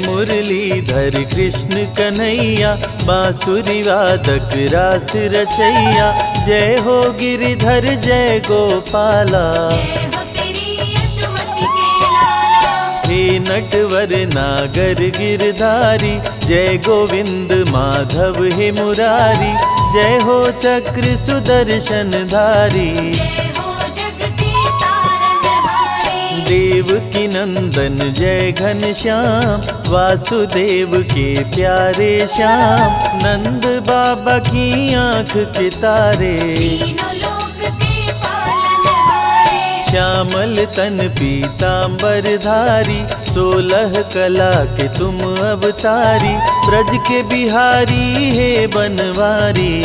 मुरलीधर कृष्ण कन्हैया, बांसुरी वादक रास रचैया। जय हो गिरिधर जय गोपाला, हे नटवर नागर गिरधारी। जय गोविंद माधव हे मुरारी, जय हो चक्र सुदर्शन धारी। देवकी नंदन जय घनश्याम, वासुदेव के प्यारे श्याम। नंद बाबा की आँख के तारे, श्यामल तन पीतांबर धारी। 16 कला के तुम अवतारी, ब्रज के बिहारी हे बनवारी।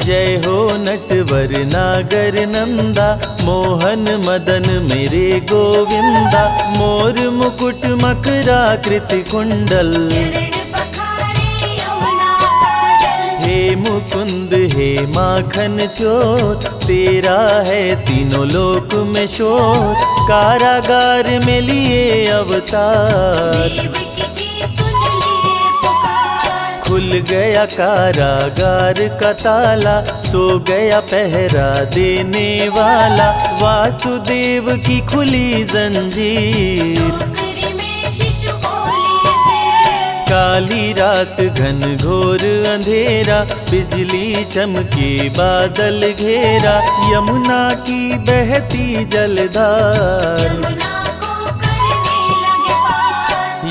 जय हो नटवर नागर नंदा, मोहन मदन मेरे गोविंदा। मोर मुकुट मकराकृति कुंडल, हे मुकुंद हे माखन चोर। तेरा है तीनों लोक में शोर, कारागार में लिए अवतार। खुल गया कारागार का ताला, सो गया पहरा देने वाला। वासुदेव की खुली जंजीर, काली रात घन घोर अंधेरा। बिजली चमके बादल घेरा, यमुना की बहती जलधार।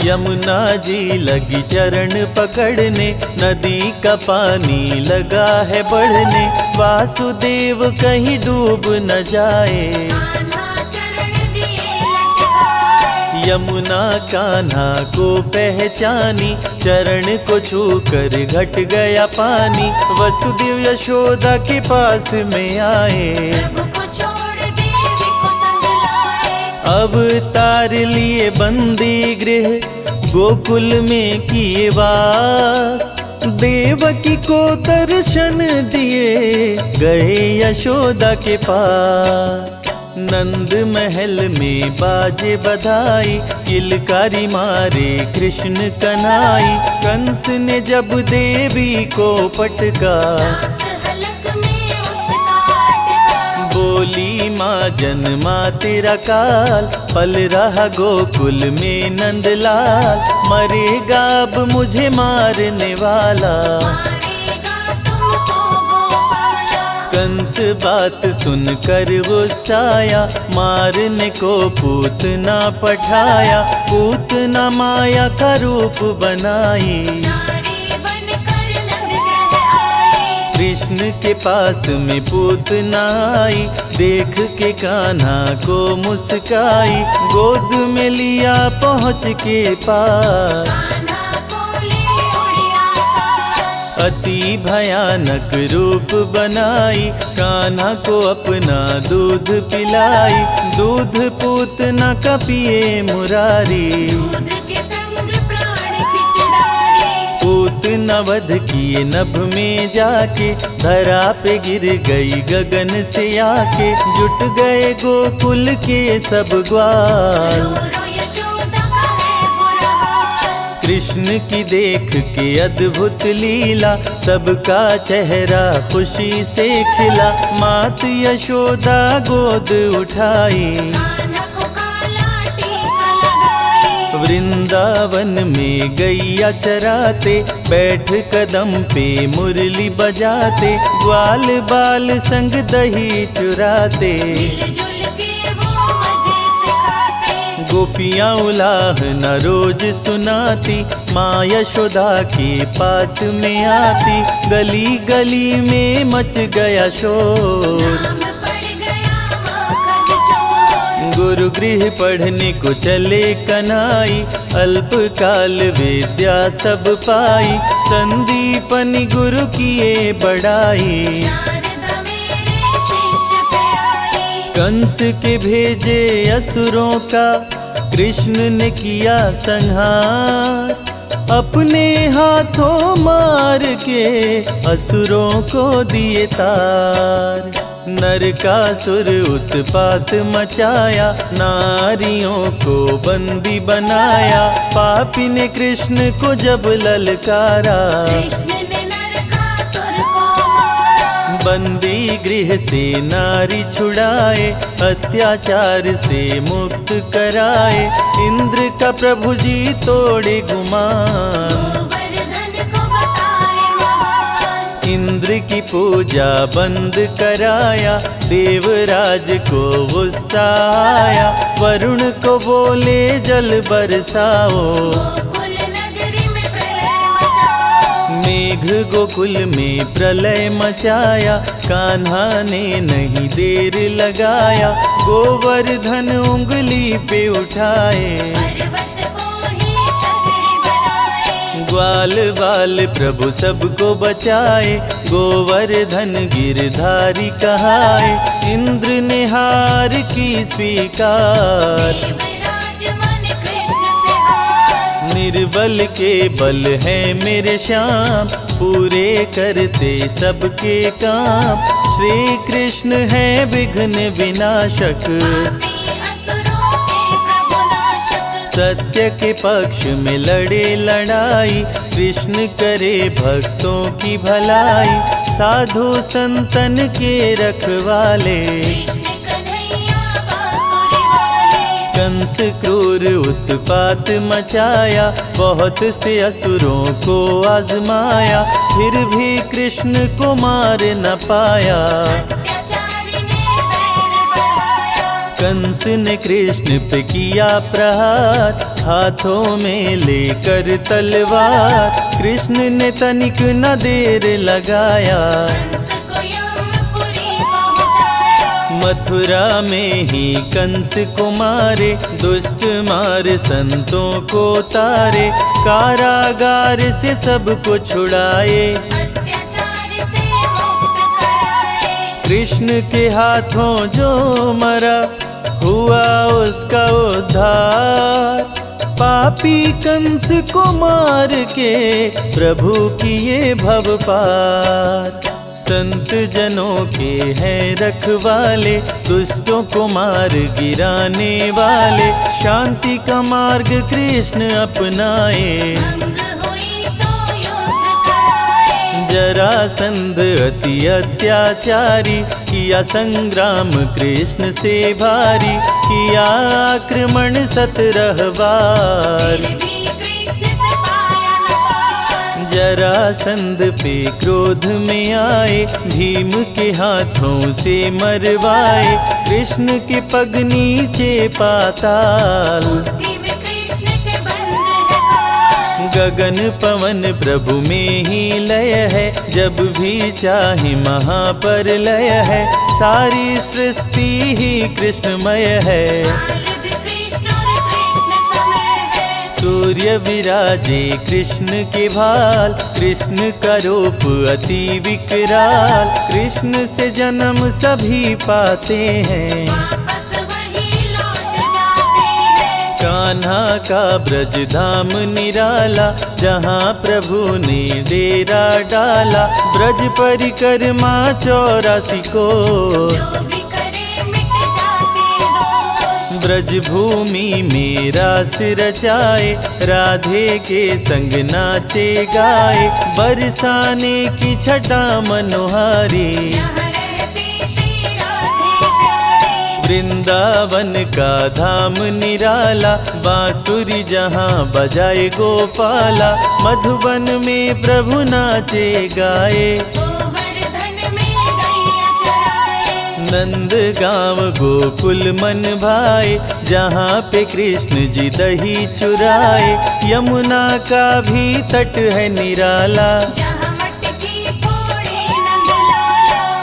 यमुना जी लगी चरण पकड़ने, नदी का पानी लगा है बढ़ने। वासुदेव कहीं डूब न जाए, यमुना कान्हा को पहचानी। चरण को छूकर घट गया पानी, वसुदेव यशोदा के पास में आए। अवतार लिए बंदी गृह, गोकुल में किए वास। देवकी को दर्शन दिए, गए यशोदा के पास। नंद महल में बाजे बधाई, किलकारी मारे कृष्ण कन्हाई। कंस ने जब देवी को पटका, बोली माँ जन्मा तेरा काल। पल रहा गोकुल में नंदलाल, मरेगा अब मुझे मारने वाला। कंस बात सुनकर गुस्साया, मारने को पूतना पठाया। पूतना माया का रूप बनाई, कृष्ण के पास में पूतना आई। देख के कान्हा को मुस्काई, गोद में लिया पहुँच के पास। अति भयानक रूप बनाई, कान्हा को अपना दूध पिलाई। दूध पूतना का पिए मुरारी, पूतना वध किए नभ में जाके। धरा पे गिर गई गगन से आके, जुट गए गोकुल के सब ग्वाल। कृष्ण की देख के अद्भुत लीला, सबका चेहरा खुशी से खिला। मात यशोदा गोद उठाई, वृंदावन में गैया चराते। बैठ कदम पे मुरली बजाते, ग्वाल बाल संग दही चुराते। गोपियाँ उलाह न रोज सुनाती, माँ यशोदा के पास में आती। गली गली में मच गया शोर, गुरु गृह पढ़ने को चले कन्हाई। अल्पकाल विद्या सब पाई, संदीपनि गुरु किए बड़ाई। कंस के भेजे असुरों का, कृष्ण ने किया संहार। अपने हाथों मार के असुरों को दिए तार। नरकासुर उत्पात मचाया, नारियों को बंदी बनाया। पापी ने कृष्ण को जब ललकारा, बंदी गृह से नारी छुड़ाए, अत्याचार से मुक्त कराए। इंद्र का प्रभु जी तोड़े गुमान, इंद्र की पूजा बंद कराया। देवराज को गुस्सा आया, वरुण को बोले जल बरसाओ। मेघ गोकुल में प्रलय मचाया, कान्हा ने नहीं देर लगाया। गोवर्धन उंगली पे उठाए, ग्वाल बाल प्रभु सबको बचाए। गोवर्धन गिरधारी कहाए, इंद्र ने हार की स्वीकार। निर्बल के बल है मेरे श्याम, पूरे करते सबके काम। श्री कृष्ण है विघ्न विनाशक, सत्य के पक्ष में लड़े लड़ाई। कृष्ण करे भक्तों की भलाई, साधु संतन के रखवाले। कंस क्रूर उत्पात मचाया, बहुत से असुरों को आजमाया। फिर भी कृष्ण को मार न पाया, कंस ने कृष्ण पे किया प्रहार। हाथों में लेकर तलवार, कृष्ण ने तनिक न देर लगाया। मथुरा में ही कंस को मारे, दुष्ट मार संतों को तारे। कारागार से सबको छुड़ाए, कृष्ण के हाथों जो मरा, हुआ उसका उद्धार। पापी कंस को मार के प्रभु किए भव पार। संत जनों के हैं रखवाले, दुष्टों को मार गिराने वाले। शांति का मार्ग कृष्ण अपनाए, जरासंध अति अत्याचारी। किया संग्राम कृष्ण से भारी, किया आक्रमण 17 बार। जरासंध पे क्रोध में आए, भीम के हाथों से मरवाए। कृष्ण के पग नीचे पाताल, गगन पवन प्रभु में ही लय है। जब भी चाहे महाप्रलय है, सारी सृष्टि ही कृष्णमय है। सूर्य विराजे कृष्ण के भाल, कृष्ण का रूप अति विकराल। कृष्ण से जन्म सभी पाते हैं, कान्हा का ब्रज धाम निराला। जहाँ प्रभु ने डेरा डाला, ब्रज परिक्रमा 84 कोस। ब्रज भूमि में रास रचाए, राधे के संग नाचे गाए। बरसाने की छटा मनोहारी, वृंदावन का धाम निराला। बांसुरी जहाँ बजाए गोपाला, मधुबन में प्रभु नाचे गाए। नंद गाँव गोकुल मन भाए, जहाँ पे कृष्ण जी दही चुराए। यमुना का भी तट है निराला,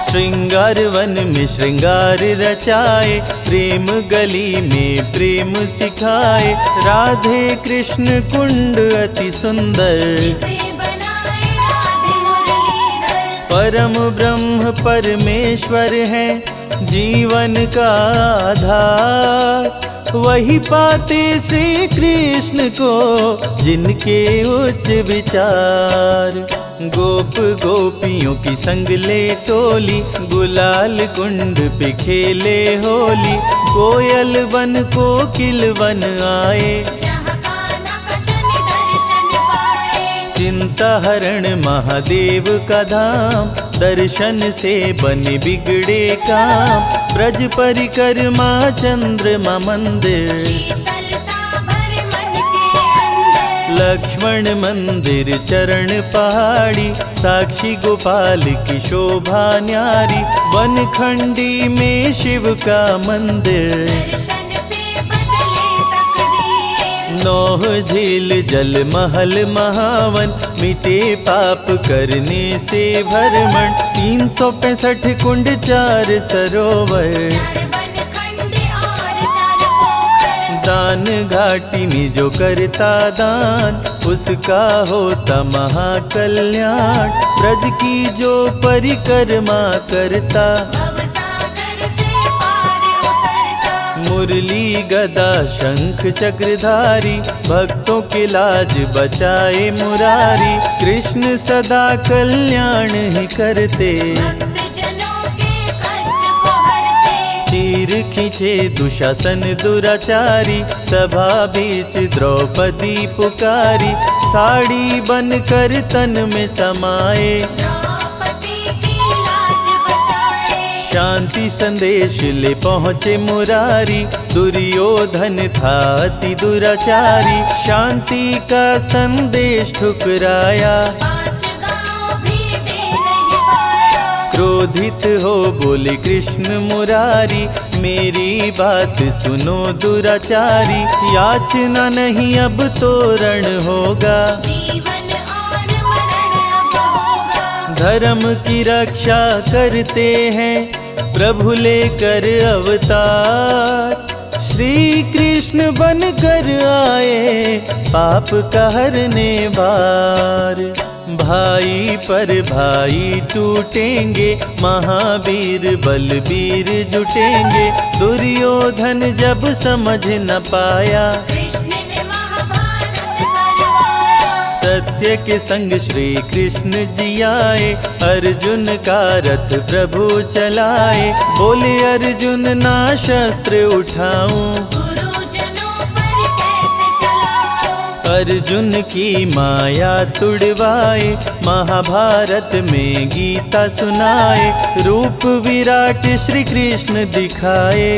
श्रृंगार वन में श्रृंगार रचाए। प्रेम गली में प्रेम सिखाए, राधे कृष्ण कुंड अति सुंदर। परम ब्रह्म परमेश्वर है, जीवन का आधार। वही पाते श्री कृष्ण को जिनके उच्च विचार। गोप गोपियों की संग ले टोली, गुलाल कुंड पे खेले होली। कोयल वन कोकिल वन आए, चिंता हरण महादेव का धाम। दर्शन से बने बिगड़े काम, ब्रज परिक्रमा चंद्रमा मंदिर। लक्ष्मण मंदिर चरण पहाड़ी, साक्षी गोपाल की शोभा न्यारी। वनखंडी में शिव का मंदिर, नौह झील जल महल महावन। मिटे पाप करने से भरमण, 365 कुंड 4 सरोवर। दान घाटी में जो करता दान, उसका होता महाकल्याण। ब्रज की जो परिक्रमा करता, मुरली गदा शंख चक्रधारी। भक्तों के लाज बचाए मुरारी, कृष्ण सदा कल्याण ही करते। चीर खींचे दुशासन दुराचारी, सभा बीच द्रौपदी पुकारी। साड़ी बनकर तन में समाए, शांति संदेश ले पहुँचे मुरारी। दुर्योधन था अति दुराचारी, शांति का संदेश ठुकराया। क्रोधित हो बोले कृष्ण मुरारी, मेरी बात सुनो दुराचारी। याचना नहीं अब तो रण होगा, धर्म की रक्षा करते हैं प्रभु लेकर अवतार। श्री कृष्ण बनकर आए, पाप का हरने बार। भाई पर भाई टूटेंगे, महावीर बलबीर जुटेंगे। दुर्योधन जब समझ न पाया, सत्य के संग श्री कृष्ण जी आए। अर्जुन का रथ प्रभु चलाए, बोले अर्जुन ना शस्त्र उठाऊं। अर्जुन की माया तुड़वाए, महाभारत में गीता सुनाए। रूप विराट श्री कृष्ण दिखाए,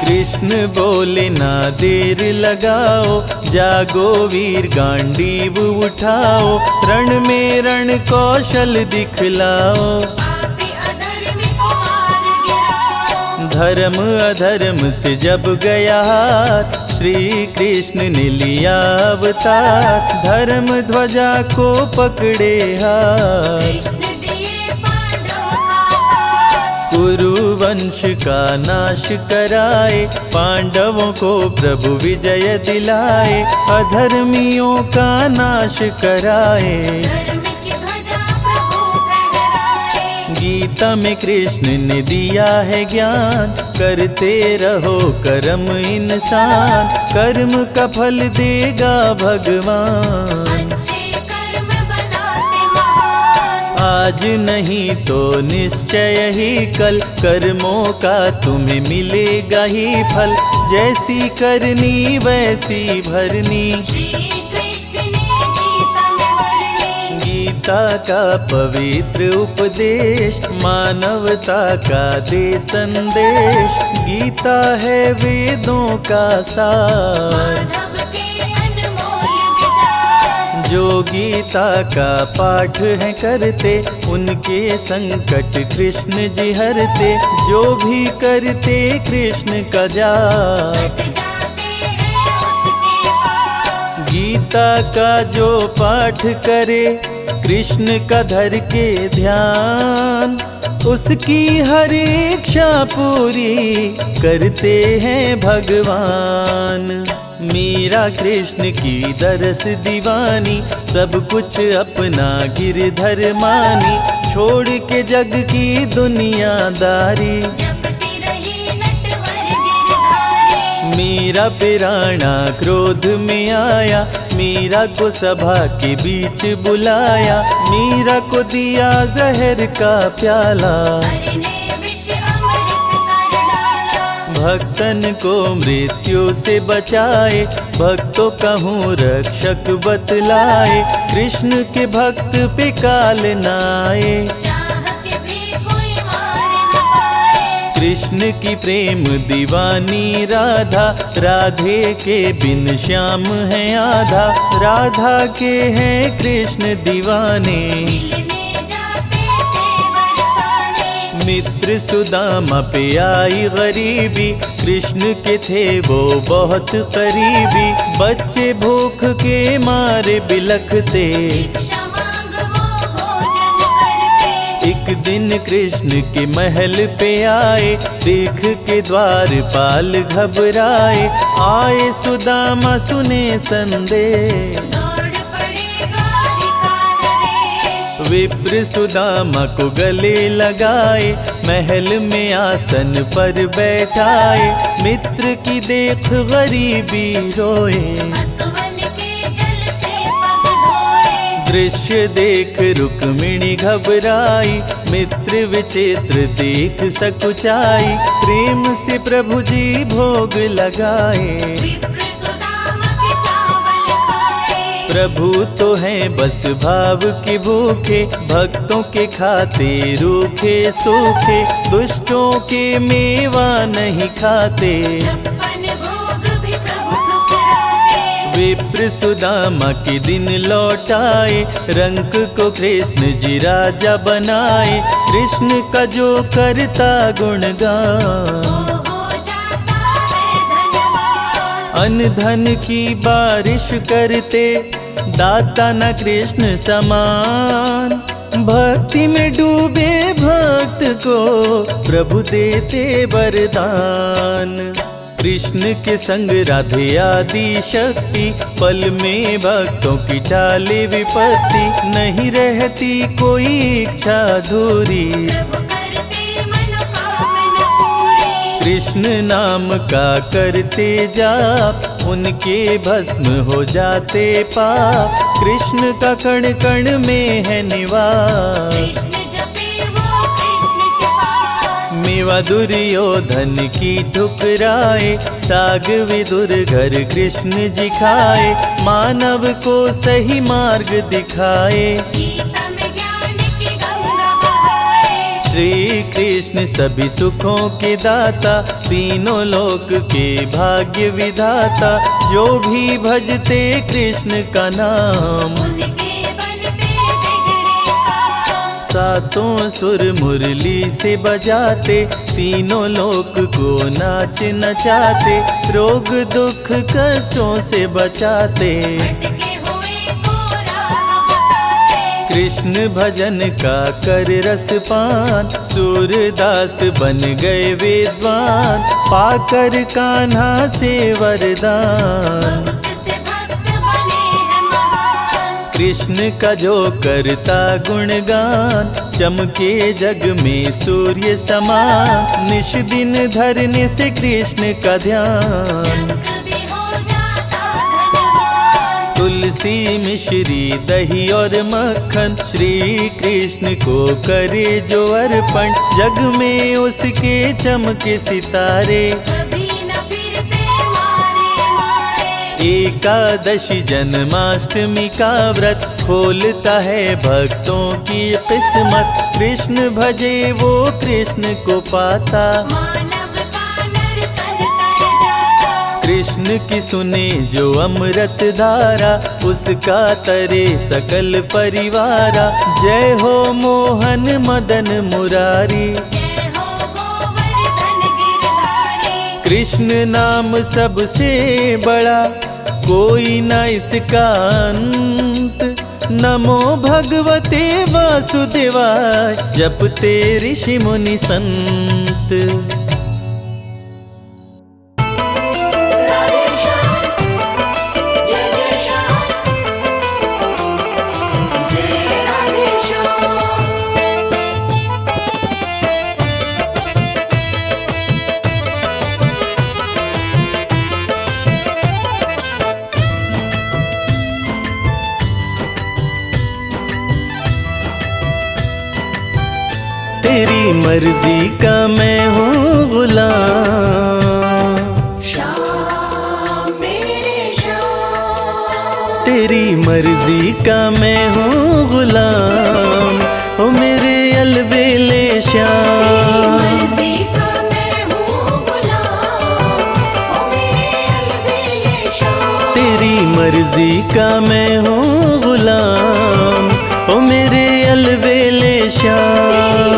कृष्ण बोले ना देर लगाओ। जागो वीर गांडीव उठाओ, रण में रण कौशल दिखलाओ। धर्म अधर्म से जब गया हाथ, श्री कृष्ण ने लिया अवतार। धर्म ध्वजा को पकड़े हाथ, कुरु वंश का नाश कराए। पांडवों को प्रभु विजय दिलाए, अधर्मियों का नाश कराए। गीता में कृष्ण ने दिया है ज्ञान, करते रहो कर्म इंसान। कर्म का फल देगा भगवान, आज नहीं तो निश्चय ही कल। कर्मों का तुम्हें मिलेगा ही फल, जैसी करनी वैसी भरनी। गीता का पवित्र उपदेश, मानवता का दे संदेश। गीता है वेदों का सार, जो गीता का पाठ है करते, उनके संकट कृष्ण जी हरते। जो भी करते कृष्ण का जाप, गीता का जो पाठ करे, कृष्ण का धर के ध्यान। उसकी हर इच्छा पूरी करते हैं भगवान। मीरा कृष्ण की दरस दीवानी, सब कुछ अपना गिरधर मानी। छोड़ के जग की दुनियादारी, मीरा पिराना क्रोध में आया। मीरा को सभा के बीच बुलाया, मीरा को दिया जहर का प्याला। भक्तन को मृत्यु से बचाए, भक्तों कहूँ रक्षक बतलाए। कृष्ण के भक्त पे काल नाए, कृष्ण की प्रेम दीवानी राधा, राधे के बिन श्याम है आधा। राधा के हैं कृष्ण दीवाने, मित्र सुदामा पे आई गरीबी, कृष्ण के थे वो बहुत करीबी। बच्चे भूख के मारे बिलखते, एक दिन कृष्ण के महल पे आए, देख के द्वारपाल घबराए। आए सुदामा सुने संदेश, विप्र सुदामा को गले लगाए, महल में आसन पर बैठाए। मित्र की देख गरीबी रोए, दृश्य देख रुक्मिणी घबराई। मित्र विचित्र देख सकुचाई, प्रेम से प्रभु जी भोग लगाए। प्रभु तो हैं बस भाव के भूखे, भक्तों के खाते रूखे सूखे। दुष्टों के मेवा नहीं खाते, विप्र सुदामा के दिन लौटाए। रंक को कृष्ण जी राजा बनाए, कृष्ण का जो करता गुणगान। अन्न धन की बारिश करते, दाता न कृष्ण समान। भक्ति में डूबे भक्त को प्रभु देते वरदान। कृष्ण के संग राधे आदि शक्ति, पल में भक्तों की टाले विपत्ति। नहीं रहती कोई इच्छा अधूरी, कृष्ण नाम का करते जाप, उनके भस्म हो जाते पाप। कृष्ण का कण कण में है निवास, मेवा दुर्योधन की ठुकराए। साग विदुर घर कृष्ण जी खाए, मानव को सही मार्ग दिखाए। श्री कृष्ण सभी सुखों के दाता, तीनों लोक के भाग्य विधाता। जो भी भजते कृष्ण का नाम, सातों सुर मुरली से बजाते। तीनों लोक को नाच नचाते, रोग दुख कष्टों से बचाते। कृष्ण भजन का कर रसपान, सूरदास बन गए विद्वान। पाकर कान्हा से वरदान, कृष्ण का जो करता गुणगान। चमके जग में सूर्य समान, निश दिन धरने से कृष्ण का ध्यान। तुलसी मिश्री दही और मक्खन, श्री कृष्ण को करे जो अर्पण। जग में उसके चमके सितारे, एकादशी जन्माष्टमी का व्रत। खोलता है भक्तों की किस्मत, कृष्ण भजे वो कृष्ण को पाता। कृष्ण की सुने जो अमृत धारा, उसका तरे सकल परिवारा। जय हो मोहन मदन मुरारी, कृष्ण नाम सबसे बड़ा, कोई न इसका अंत। नमो भगवते वासुदेवाय, जपते ऋषि मुनि संत। तेरी मर्जी का मैं हूँ गुलाम, श्याम मेरे श्याम। तेरी मर्जी का मैं हूँ गुलाम, ओ मेरे अलबेले श्याम। मर्जी का मैं हूँ गुलाम, ओ मेरे अलबेले श्याम। तेरी मर्जी का मैं हूँ गुलाम, ओ मेरे अलबेले श्याम।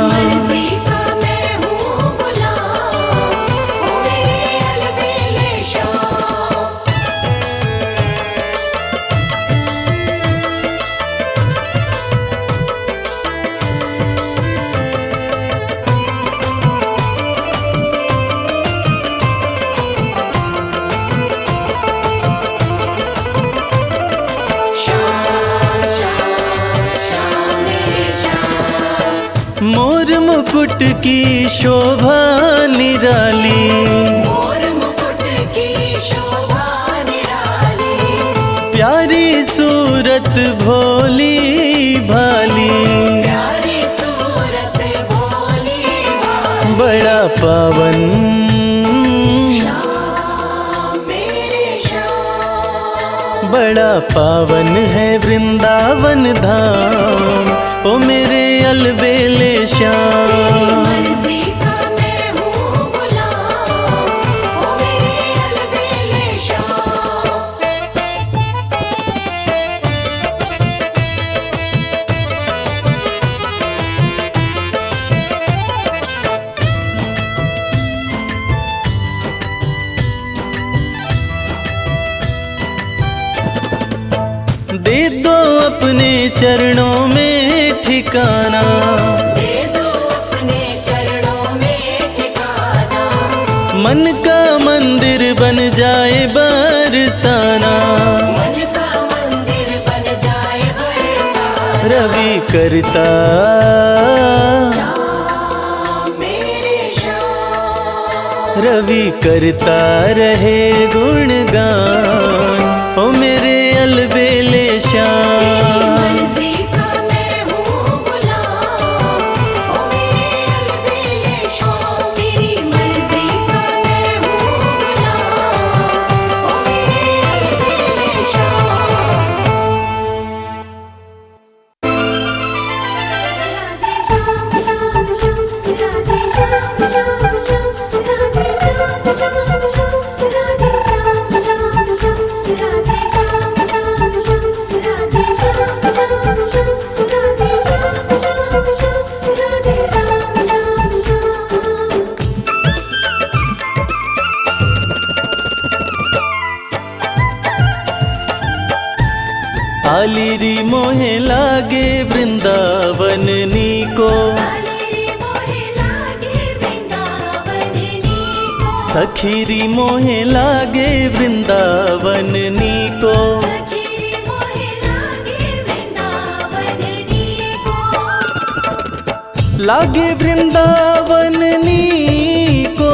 मर्जी का मैं हूँ गुलाम, ओ मेरे अलबेले श्याम। श्याम श्याम श्याम मेरे श्याम। मोर मुकुट की शोभा निराली, मोर मुकुट की शोभा निराली। प्यारी सूरत भोली भाली, प्यारी सूरत भोली भाली। बड़ा पावन श्याम मेरे श्याम। बड़ा पावन है वृंदावन धाम, ओ मेरे अलबेले श्याम। मर्जी का मैं हूँ गुलाम, ओ मेरे अलबेले श्याम। दे दो अपने चरणों में ठिकाना, दे दो अपने चरणों में ठिकाना। मन का मंदिर बन जाए बरसाना। मन का मंदिर बन जाए बरसाना। रवि करता श्याम मेरे श्याम। रवि करता रहे गुणगान, ओ मेरे अलबेले श्याम। मर्जी का मैं हूँ गुलाम, ओ मेरे अलबेले श्याम। तेरी मर्जी का मैं हूँ गुलाम, ओ मेरे अलबेले श्याम। राधे श्याम श्याम श्याम, राधे श्याम श्याम श्याम, राधे श्याम श्याम श्याम, राधे श्याम श्याम श्याम, राधे श्याम श्याम श्याम, राधे श्याम श्याम श्याम, राधे श्याम श्याम श्याम, राधे श्याम श्याम श्याम। आलिरी मोहे लागे वृंदावन नीको, सखीरी मोहे लागे वृंदावन नीको। लागे वृंदावन नीको,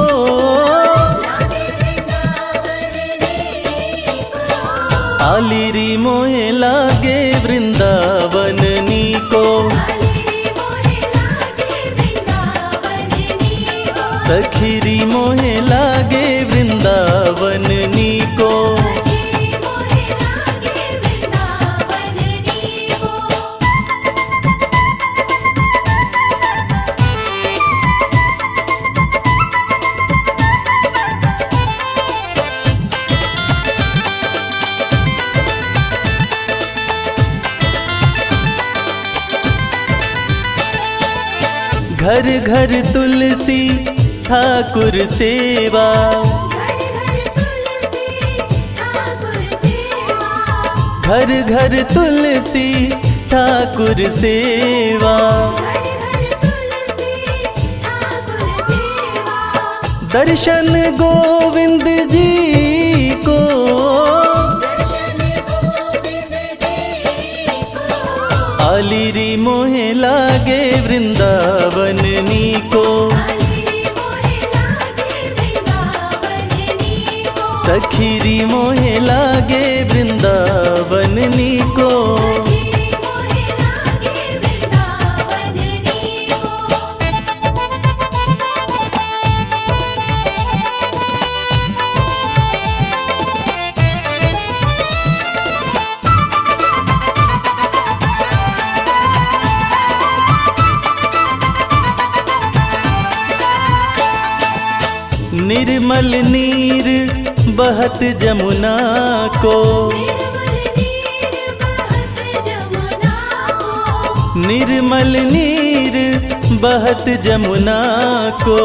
आलिरी मोहे लागे वृंदावन नीको। सखीरी मोहे लागे वृंदावन नीको। घर घर तुलसी ठाकुर सेवा, घर घर तुलसी ठाकुर सेवा। दर्शन गोविंद जी को, आलिरी मोहे लागे वृंदावन नीको। सखीरी मोहे लागे वृंदावन नीको। निर्मल नीर बहत जमुना को, निर्मल नीर बहत जमुना को,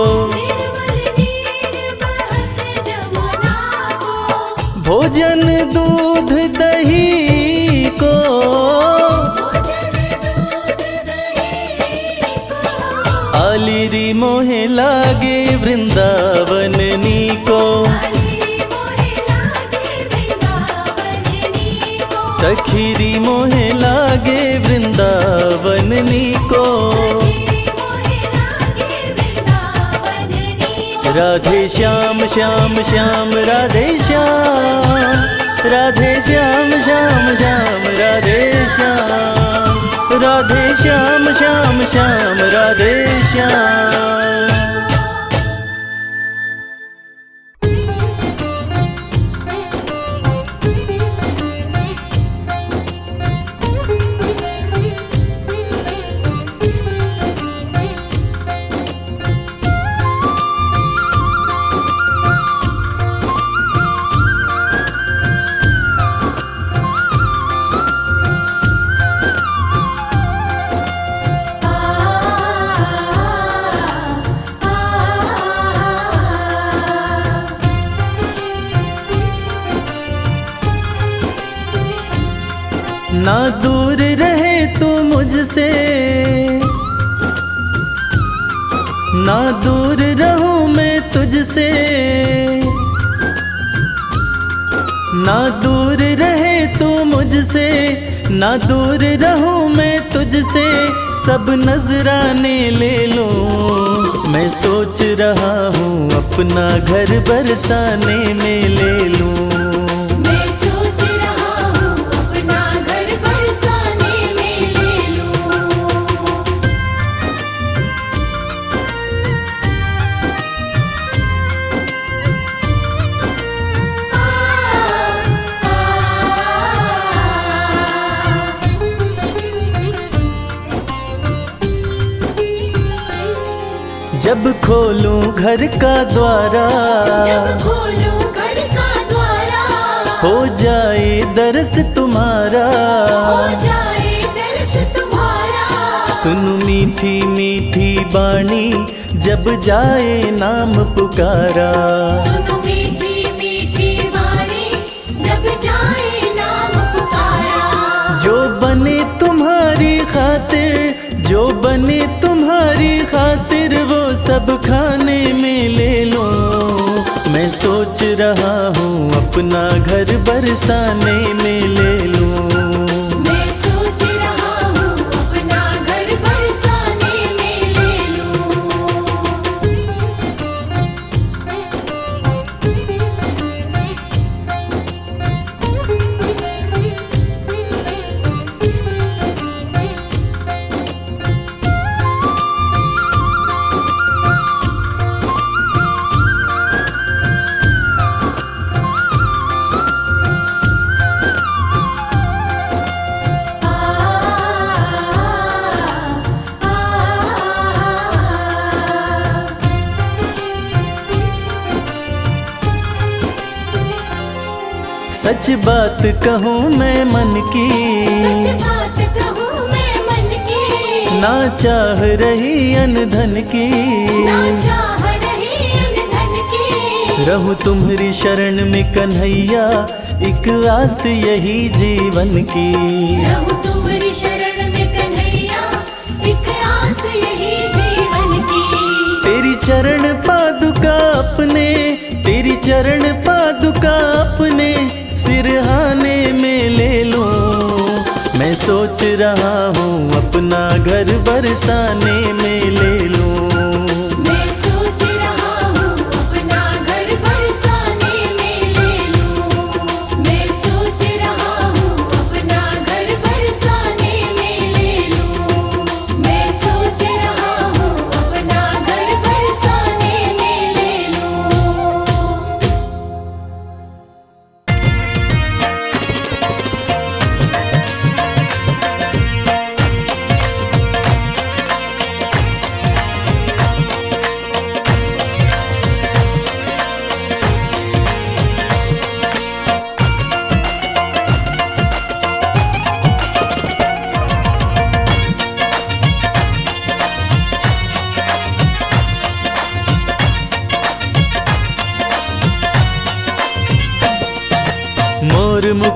भोजन दूध दही को, आलिरी मोहे लागे वृंदावन नी को, सखीरी मोहे लागे वृंदावन नी को। राधे श्याम श्याम श्याम राधे श्याम, राधे श्याम श्याम श्याम राधे श्याम, राधे श्याम श्याम श्याम राधे श्याम। ना दूर रहे तू मुझसे, ना दूर रहूं मैं तुझसे, ना दूर रहे तू मुझसे, ना दूर रहूं मैं तुझसे, सब नजराने ले लूं। मैं सोच रहा हूँ अपना घर बरसाने में ले लूं। जब खोलूं घर का द्वारा, जब खोलूं घर का द्वारा, हो जाए दर्श तुम्हारा, हो जाए दर्श तुम्हारा। सुनु मीठी मीठी बाणी जब जाए नाम पुकारा, सुनो मीठी मीठी वाणी जब जाए नाम पुकारा। जो बने तुम्हारी खातिर, जो बने तुम्हारी खातिर, वो सब खाने में ले लो। मैं सोच रहा हूँ अपना घर बरसाने में ले लूं। मैं सोच रहा हूँ अपना घर बरसाने में ले लूं। सच बात कहूँ मैं मन की, सच बात कहूँ मैं मन की, ना चाह रही अनधन की, ना चाह रही अनधन की। रहूं तुम्हारी शरण में कन्हैया, एक आस यही जीवन की। रहूं तुम्हारी शरण में कन्हैया, एक आस यही जीवन की। तेरी चरण पादुका अपने, तेरी चरण पादुका अपने सिरहाने में ले लूं। मैं सोच रहा हूँ अपना घर बरसाने में ले लूं। मैं सोच रहा हूँ अपना घर बरसाने में ले लूं। मैं सोच रहा हूँ अपना घर बरसाने में ले लूं। मैं सोच रहा हूँ अपना घर बरसाने में ले लूं।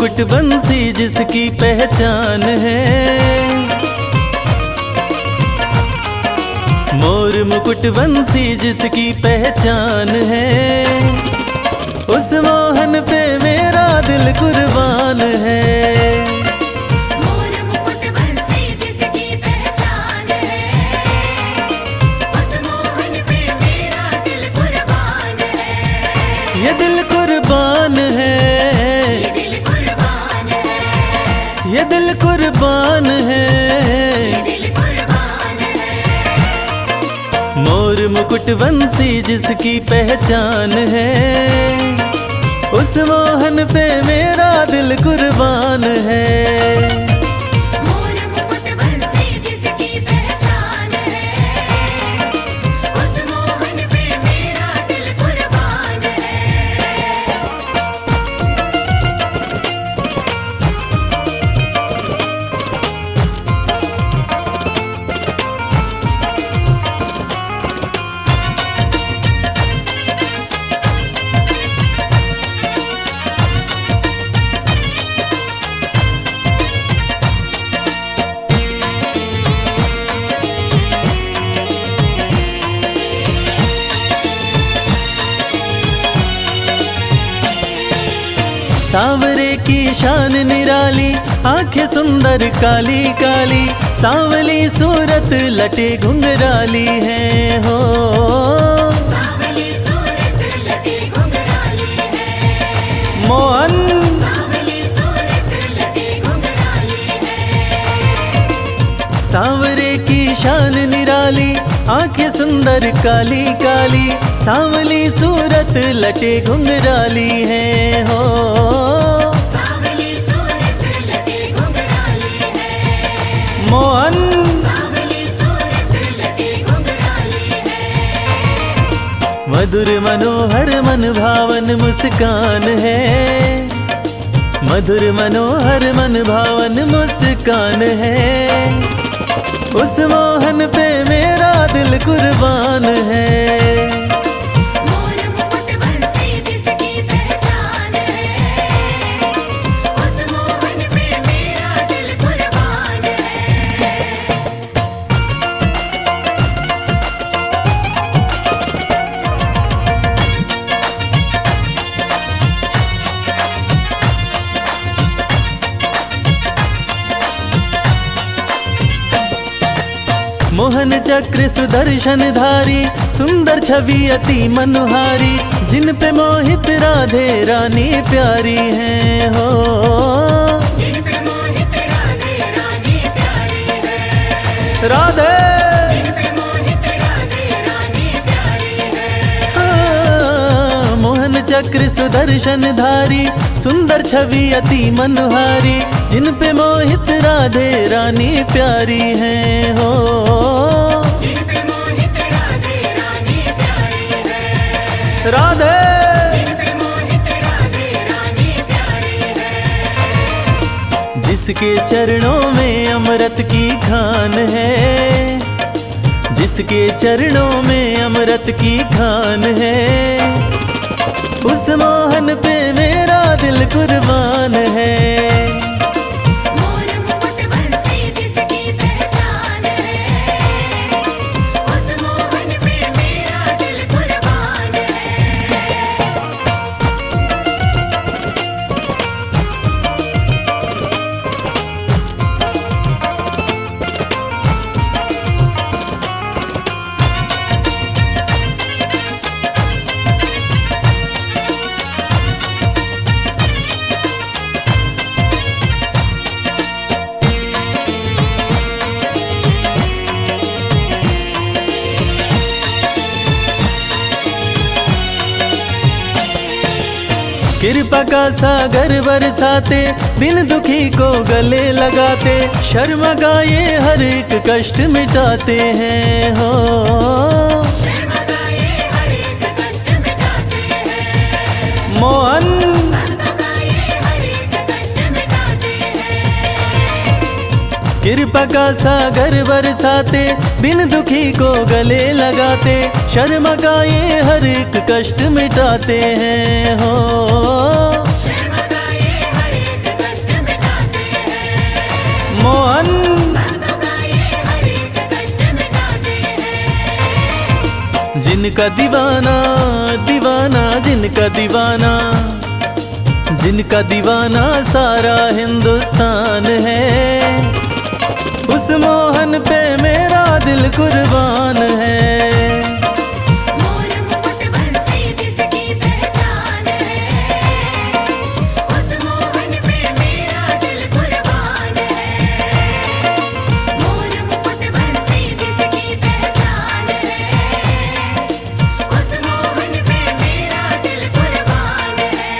मुकुट बंसी जिसकी पहचान है, मोर मुकुट बंसी जिसकी पहचान है, उस मोहन पे मेरा दिल कुर्बान है। मोर मुकुट बंसी जिसकी पहचान है, उस मोहन पे मेरा दिल कुर्बान है। ये दिल कुर्बान है, ये दिल कुर्बान है, ये दिल कुर्बान है। ये दिल कुर्बान है। मोर मुकुट बंसी जिसकी पहचान है, उस मोहन पे मेरा दिल कुर्बान है। मोर मुकुट बंसी जिसकी पहचान है, उस मोहन पे मेरा दिल कुर्बान है। सांवरे की शान निराली, आंखें सुंदर काली काली, सांवली सूरत लटे घुंघराली है हो। सांवली सूरत लटे घुंघराली है, मोहन सांवली सूरत लटे घुंघराली है। सांवरे की शान निराली, आंखें सुंदर काली काली, सांवली सूरत लटे घुंघराली है हो। सांवली सूरत लटे घुंघराली है, मोहन सांवली सूरत लटे घुंघराली है। मधुर मनोहर मन भावन मुस्कान है, मधुर मनोहर मन भावन मुस्कान है, उस मोहन पे मेरा दिल कुर्बान है। मोर मुकुट बंसी जिसकी पहचान है, उस मोहन पे मेरा दिल कुर्बान है। मोहन चक्र सुदर्शन धारी, सुंदर छवि अति मनोहारी, जिन पे मोहित राधे रानी प्यारी है हो। जिन पे मोहित राधे रानी प्यारी है, राधे जिन पे मोहित राधे रानी प्यारी है। हाँ, मोहन चक्र सुदर्शन धारी, सुंदर छवि अति मनोहारी, जिन पे मोहित राधे रानी प्यारी है हो। जिन पे मोहित राधे रानी प्यारी है, राधे जिन पे मोहित राधे रानी प्यारी है। जिसके चरणों में अमृत की खान है, जिसके चरणों में अमृत की खान है, उस मोहन पे मेरा दिल कुर्बान है। मोर मुकुट बंसी जिसकी पहचान है, उस मोहन पे मेरा दिल कुर्बान है। कृपा का सागर बरसाते, बिन दुखी को गले लगाते, शर्मा का ये हर एक कष्ट मिटाते हैं हो। शर्मा का ये हर एक कष्ट मिटाते हैं, मोहन भक्तों का ये हर एक कष्ट मिटाते हैं। कृपा का सागर बरसाते, बिन दुखी को गले लगाते, शर्मा का ये हर एक कष्ट मिटाते हैं हो। शर्मा का ये हर एक मोहन। भक्तों का ये हर एक कष्ट मिटाते हैं। जिनका दीवाना दीवाना, जिनका दीवाना, जिनका दीवाना सारा हिंदुस्तान है, उस मोहन पे मेरा दिल कुर्बान है। मोर मुकुट बंसी जिसकी पहचान है, उस मोहन पे मेरा दिल कुर्बान है। मोर मुकुट बंसी जिसकी पहचान है, उस मोहन पे मेरा दिल कुर्बान है।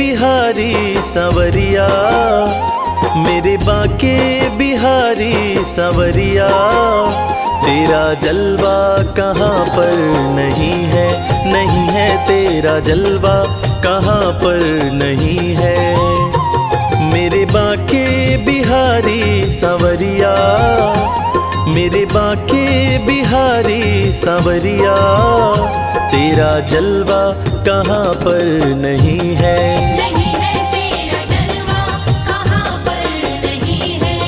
बिहारी सांवरिया, मेरे बाके बिहारी सांवरिया, तेरा जलवा कहाँ पर नहीं है, नहीं है तेरा जलवा कहाँ पर नहीं है। मेरे बाके बिहारी सांवरिया, मेरे बाके बिहारी सांवरिया, तेरा जलवा कहाँ पर नहीं है। नहीं है तेरा जलवा कहाँ पर नहीं है।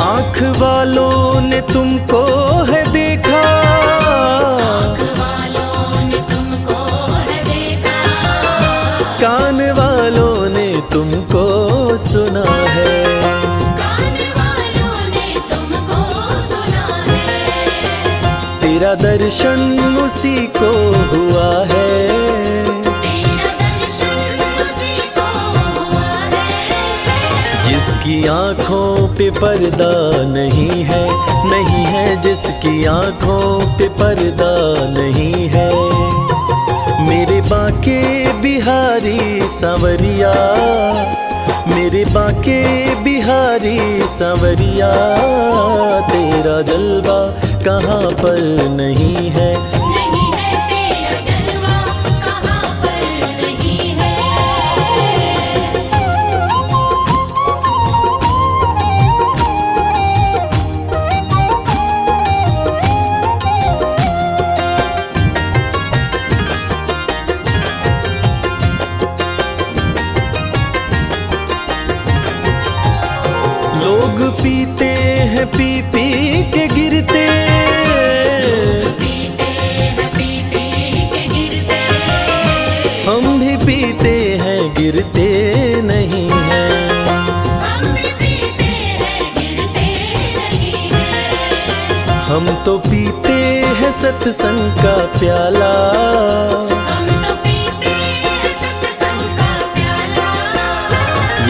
आँख वालों ने तुमको है देखा, आँख वालों ने तुमको है देखा, कान वालों ने तुमको सुना है, कान वालों ने तुमको सुना है। तेरा दर्शन उसी को हुआ है, तेरा दर्शन उसी को हुआ है। जिसकी आँखों पे पर्दा नहीं है, नहीं है जिसकी आँखों पे पर्दा नहीं है। मेरे बाके बिहारी सांवरिया, मेरे बाके बिहारी सांवरिया, तेरा जलवा कहाँ पर नहीं है। नहीं है तेरा जलवा कहाँ पर नहीं है। लोग पीते हैं पी पी के गिरते, पीते हैं पी पी के गिरते, हम भी पीते हैं गिरते नहीं हैं। हम भी पीते हैं गिरते नहीं हैं। हम तो पीते हैं सत्संग का प्याला, हम तो पीते हैं सत्संग का प्याला।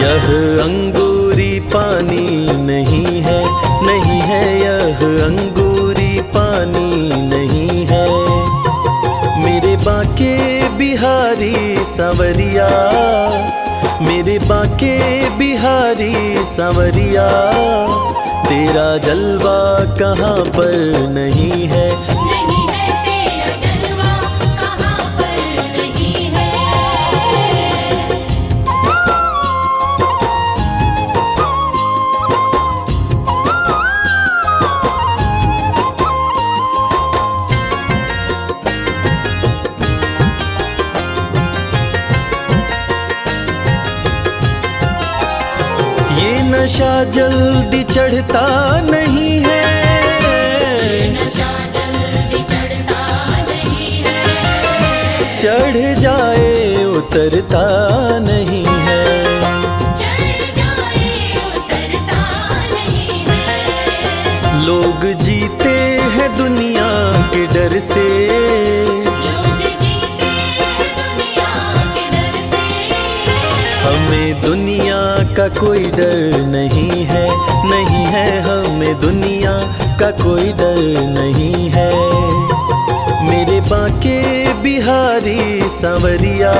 यह अंगूरी पानी नहीं है, नहीं है यह अंगूरी पानी नहीं है। मेरे बाके बिहारी सांवरिया, मेरे बाके बिहारी सांवरिया, तेरा जलवा कहाँ पर नहीं है। नहीं है तेरा जलवा कहाँ पर नहीं है। ये नशा जल्दी चढ़ता नहीं है, नशा जल्दी चढ़ता नहीं है। चढ़ जाए उतरता नहीं है। चढ़ जाए उतरता नहीं है। लोग जीते हैं दुनिया के डर से, लोग जीते हैं दुनिया के डर से। हमें दुनिया का कोई डर नहीं है, नहीं है हमें दुनिया का कोई डर नहीं है। मेरे बाके बिहारी सांवरिया,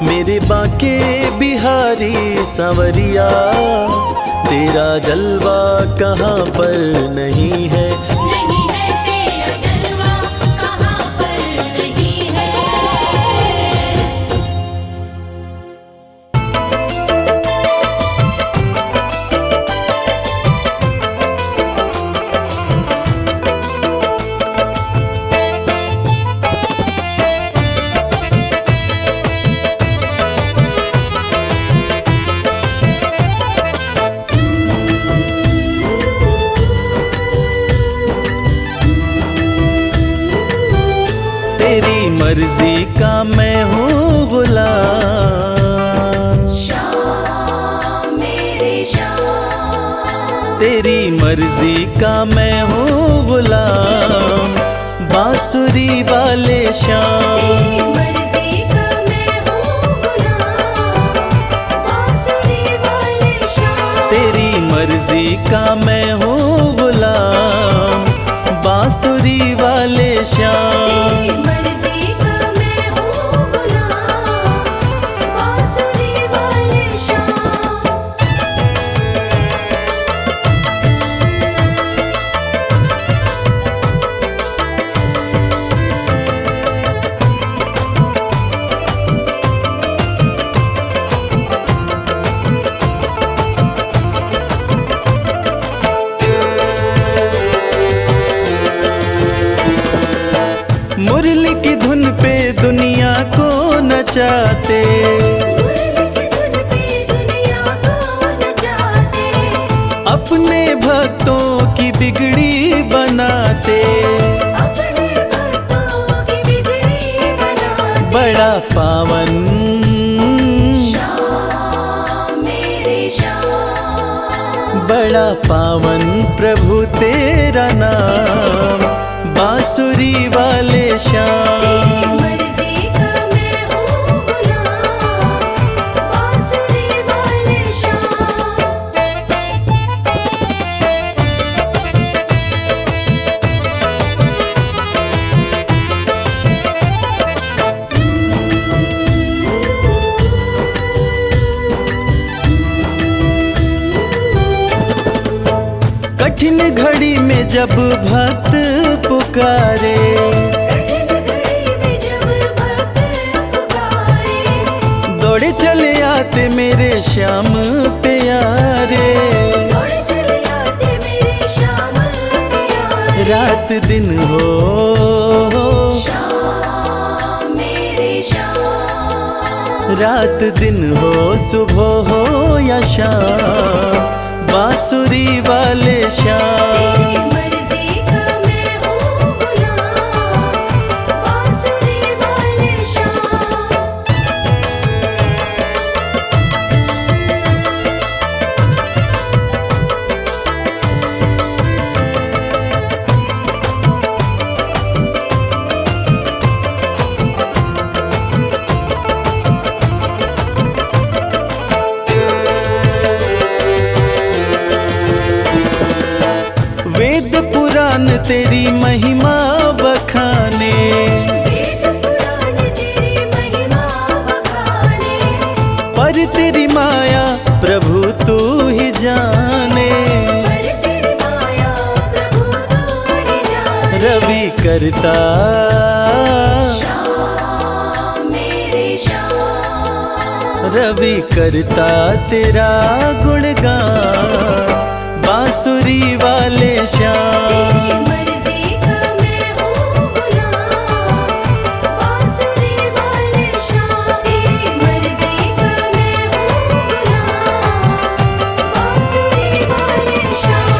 मेरे बाके बिहारी सांवरिया, तेरा जलवा कहाँ पर नहीं है। नहीं है तेरा जलवा कहाँ पर नहीं है। तेरी मर्जी का मैं हूँ गुलाम, श्याम मेरे श्याम, तेरी मर्जी का मैं हूँ गुलाम। बांसुरी बांसुरी वाले श्याम। मर्जी का मैं हूँ गुलाम, बांसुरी वाले श्याम। तेरी मर्जी का मैं हूँ गुलाम, बांसुरी वाले श्याम। मर्जी का मैं हूँ गुलाम, बांसुरी वाले श्याम। मुरली की धुन पे दुनिया को नचाते, मुरली की धुन पे दुनिया को नचाते, अपने भक्तों की बिगड़ी बनाते। अपने भक्तों की बिगड़ी बनाते। बड़ा पावन श्याम मेरे श्याम, बड़ा पावन प्रभु तेरा नाम, बांसुरी वाले श्याम। मर्जी का मैं हूँ गुलाम, बांसुरी वाले श्याम। कठिन घड़ी में जब भक्त पुकारे, कठिन घड़ी में जब भक्त पुकारे, दौड़े चले आते मेरे श्याम प्यारे। दौड़ चले आते मेरे श्याम प्यारे। रात दिन हो, श्याम मेरे श्याम, रात दिन हो, सुबह हो या शाम, बांसुरी वाले श्याम। मर्जी का मैं हूँ गुलाम, बांसुरी वाले श्याम। वेद पुराण तेरी महिमा बखाने, वेद पुराण तेरी महिमा बखाने, पर तेरी माया प्रभु तू ही जाने। पर तेरी माया प्रभु तू ही जाने। रवि करता श्याम मेरे श्याम, रवि करता तेरा गुणगान, बांसुरी वाले श्याम। मर्जी का मैं हूँ गुलाम, बांसुरी वाले श्याम। मर्जी का मैं हूँ गुलाम, बांसुरी वाले श्याम।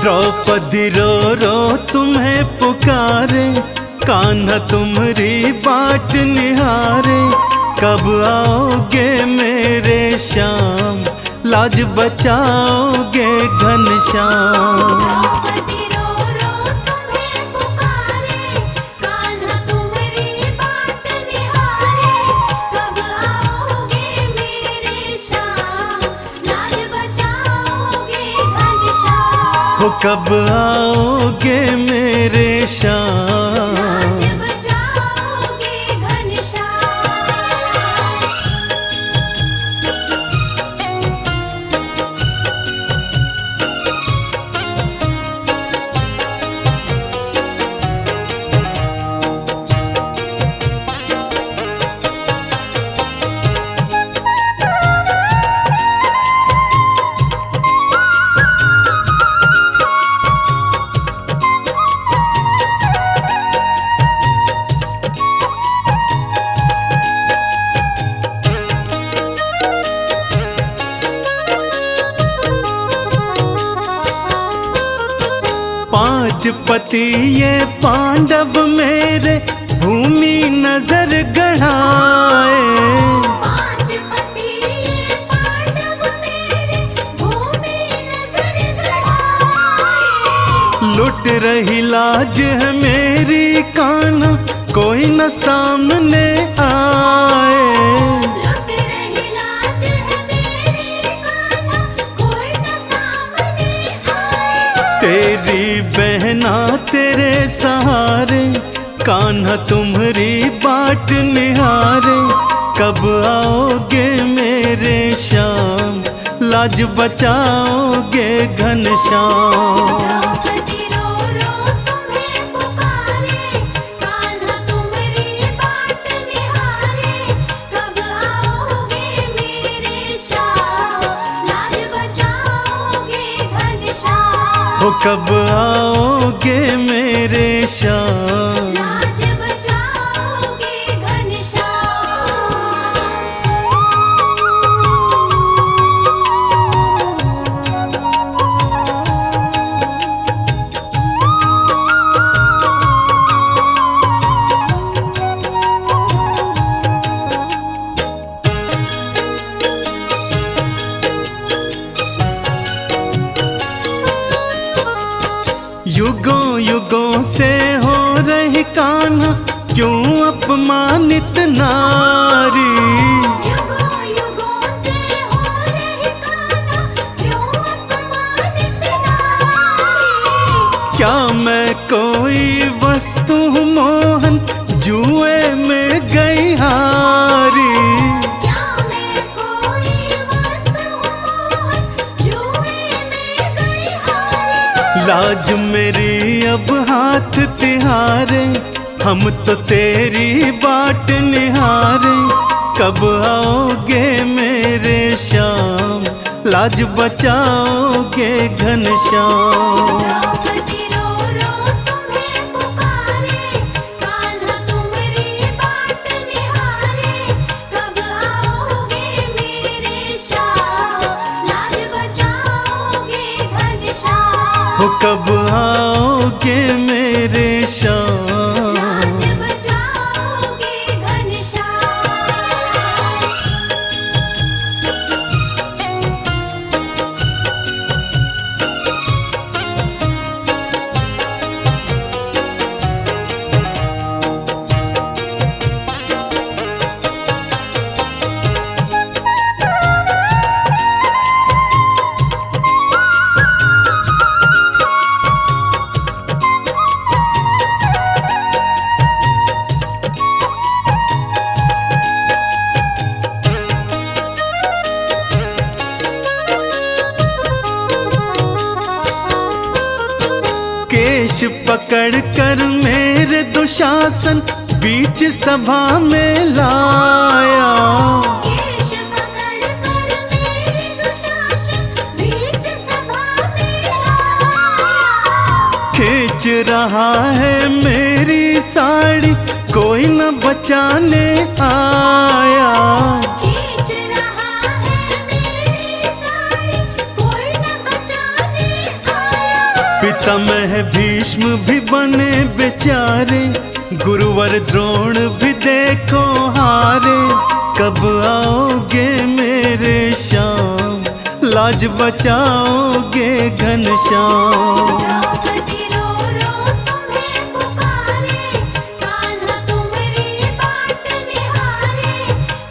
द्रौपदी रो रो तुम्हें पुकारे, कान्हा तुम्हारी बाट निहारे। कब आओगे मेरे श्याम, लाज बचाओगे घनश्याम। द्रौपदी रो रो तुम्हें पुकारे, कान्हा तुम्हारी बाट निहारे। कब आओगे मेरे श्याम, लाज बचाओगे घनश्याम। हो कब आओगे मेरे श्याम, लाज बचाओगे घनश्याम। पांचपति ये पांडव मेरे भूमि नजर गढ़ाए। पांचपति ये पांडव मेरे भूमि नजर गड़ाए। लुट रही लाज है मेरी कान्हा, कोई न सामने आए। लुट रही लाज है मेरी कान्हा, कोई न सामने आए। तेरी बहना तेरे सहारे, कान्हा तुम्हारी बाट निहारे। कब आओगे मेरे श्याम, लाज बचाओगे घनश्याम। द्रौपदी रो रो तुम्हें पुकारे, कान्हा तुम्हारी बाट निहारे। कब आओगे मेरे श्याम, लाज बचाओगे घनश्याम। हो कब आओगे मेरे श्याम। लाज बचाओगे घनश्याम। युगों युगों से हो रही कान्हा, क्यों अपमानित नारी। युगों युगों से हो रही कान्हा, क्यों अपमानित नारी। क्या मैं कोई वस्तु हूँ मोहन, जुए में गई हारी। क्या मैं कोई वस्तु हूँ, जुए में गई हारी। लाज मेरी अब हाथ तिहारे, हम तो तेरी बाट निहारे। कब आओगे मेरे श्याम, लाज बचाओगे घनश्याम। द्रौपदी रो रो तुम्हें पुकारे, कान्हा तुम्हारी बाट निहारे। कब आओगे मेरे श्याम, लाज बचाओगे घनश्याम। हो कब आओगे मेरे श्याम। लाज बचाओगे घनश्याम। केश पकड़ कर मेरे दुशासन, बीच सभा में लाया। केश पकड़ कर मेरे दुशासन, बीच सभा में लाया। खींच रहा है मेरी साड़ी, कोई न बचाने आया। खींच रहा है मेरी साड़ी, कोई न बचाने आया। पितामह भीष्म भी बने बेचारे, गुरुवर द्रोण भी देखो हारे। कब आओगे मेरे श्याम, लाज बचाओगे घनश्याम। द्रौपदी रो रो तुम्हें पुकारे, कान्हा तुम्हारी बाट निहारे।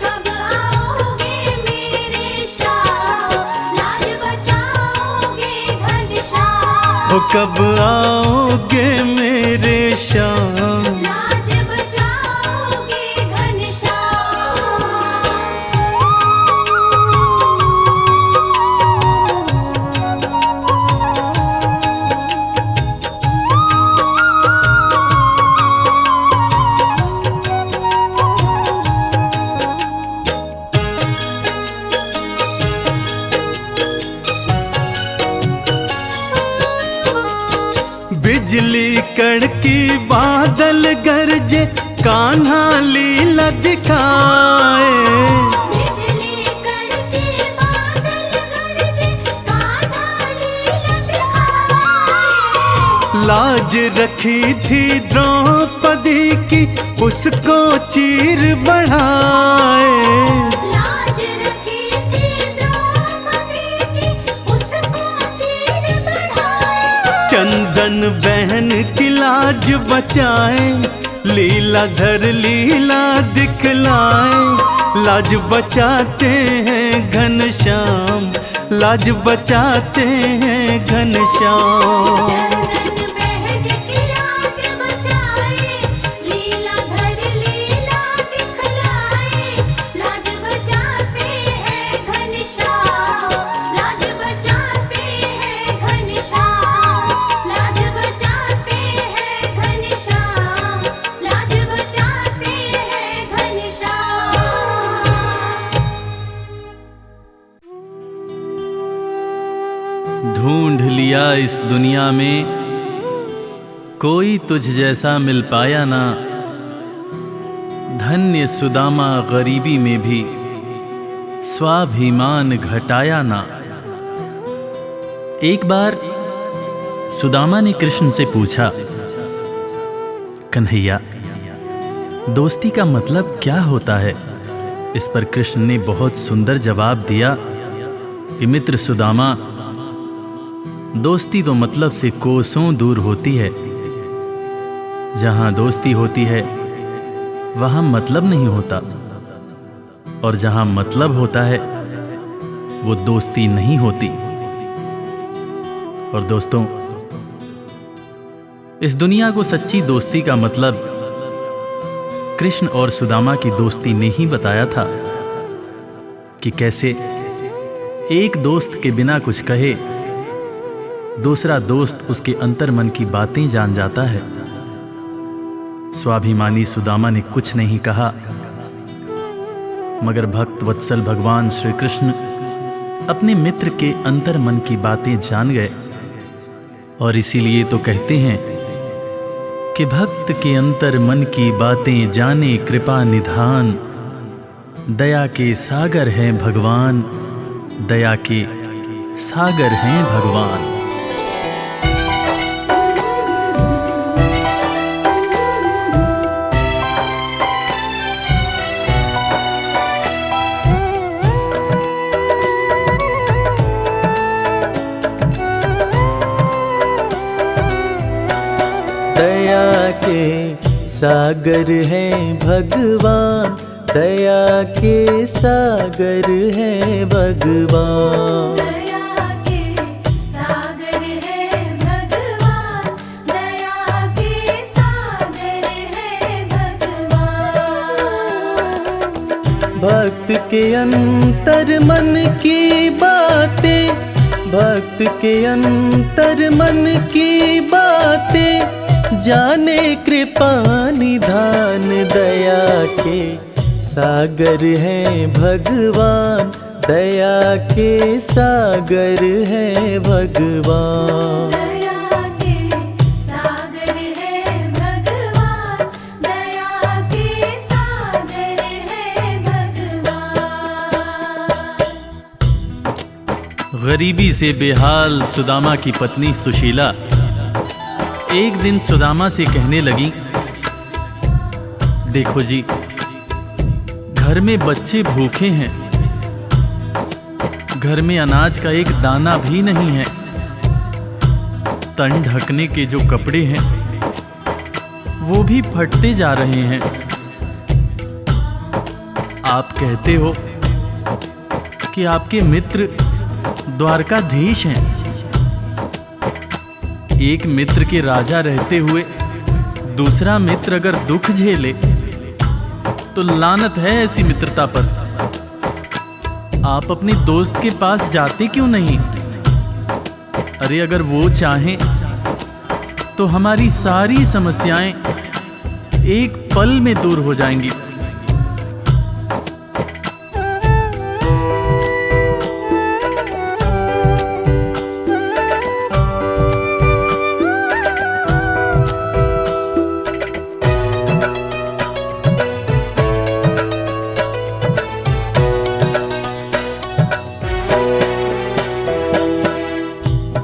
कब आओगे मेरे श्याम, लाज बचाओगे घनश्याम। हो कब आओगे मेरे श्याम। लाज बचाओगे घनश्याम। बिजली कड़की बादल गरजे, कान्हा लीला दिखाए। बिजली कड़के बादल गरजे, कान्हा लीला दिखाए। लाज रखी थी द्रौपदी की, उसको चीर बढ़ाए। लाज रखी थी द्रौपदी की, उसको चीर बढ़ाए। चंदन बहन की लाज बचाए, लीलाधर लीला दिखलाए। लाज बचाते हैं घनश्याम, लाज बचाते हैं घनश्याम। चंदन बहन की लाज बचाए, लीलाधर लीला दिखलाए। लाज बचाते हैं घनश्याम, लाज बचाते हैं घनश्याम। लाज बचाते हैं घनश्याम, लाज बचाते हैं घनश्याम। ढूंढ लिया इस दुनिया में, कोई तुझ जैसा मिल पाया ना। धन्य सुदामा गरीबी में भी, स्वाभिमान घटाया ना। एक बार सुदामा ने कृष्ण से पूछा, कन्हैया, दोस्ती का मतलब क्या होता है? इस पर कृष्ण ने बहुत सुंदर जवाब दिया कि मित्र सुदामा, दोस्ती तो मतलब से कोसों दूर होती है। जहां दोस्ती होती है वहां मतलब नहीं होता, और जहां मतलब होता है वो दोस्ती नहीं होती। और दोस्तों, इस दुनिया को सच्ची दोस्ती का मतलब कृष्ण और सुदामा की दोस्ती ने ही बताया था कि कैसे एक दोस्त के बिना कुछ कहे दूसरा दोस्त उसके अंतर मन की बातें जान जाता है। स्वाभिमानी सुदामा ने कुछ नहीं कहा, मगर भक्त वत्सल भगवान श्री कृष्ण अपने मित्र के अंतर मन की बातें जान गए। और इसीलिए तो कहते हैं कि भक्त के अंतर मन की बातें जाने कृपा निधान। दया के सागर हैं भगवान, दया के सागर हैं भगवान। दया के सागर हैं भगवान, दया के सागर हैं भगवान। दया के सागर है भगवान, दया के सागर है भगवान। भक्त के अंतर मन की बातें, भक्त के अंतर मन की बातें जाने कृपा निधान। दया के सागर हैं भगवान, दया के सागर हैं भगवान। दया के सागर है भगवान, दया के सागर है भगवान। गरीबी से बेहाल सुदामा की पत्नी सुशीला एक दिन सुदामा से कहने लगी, देखो जी, घर में बच्चे भूखे हैं, घर में अनाज का एक दाना भी नहीं है, तन ढकने के जो कपड़े हैं वो भी फटते जा रहे हैं। आप कहते हो कि आपके मित्र द्वारकाधीश हैं। एक मित्र के राजा रहते हुए दूसरा मित्र अगर दुख झेले तो लानत है ऐसी मित्रता पर। आप अपने दोस्त के पास जाते क्यों नहीं? अरे अगर वो चाहें तो हमारी सारी समस्याएं एक पल में दूर हो जाएंगी।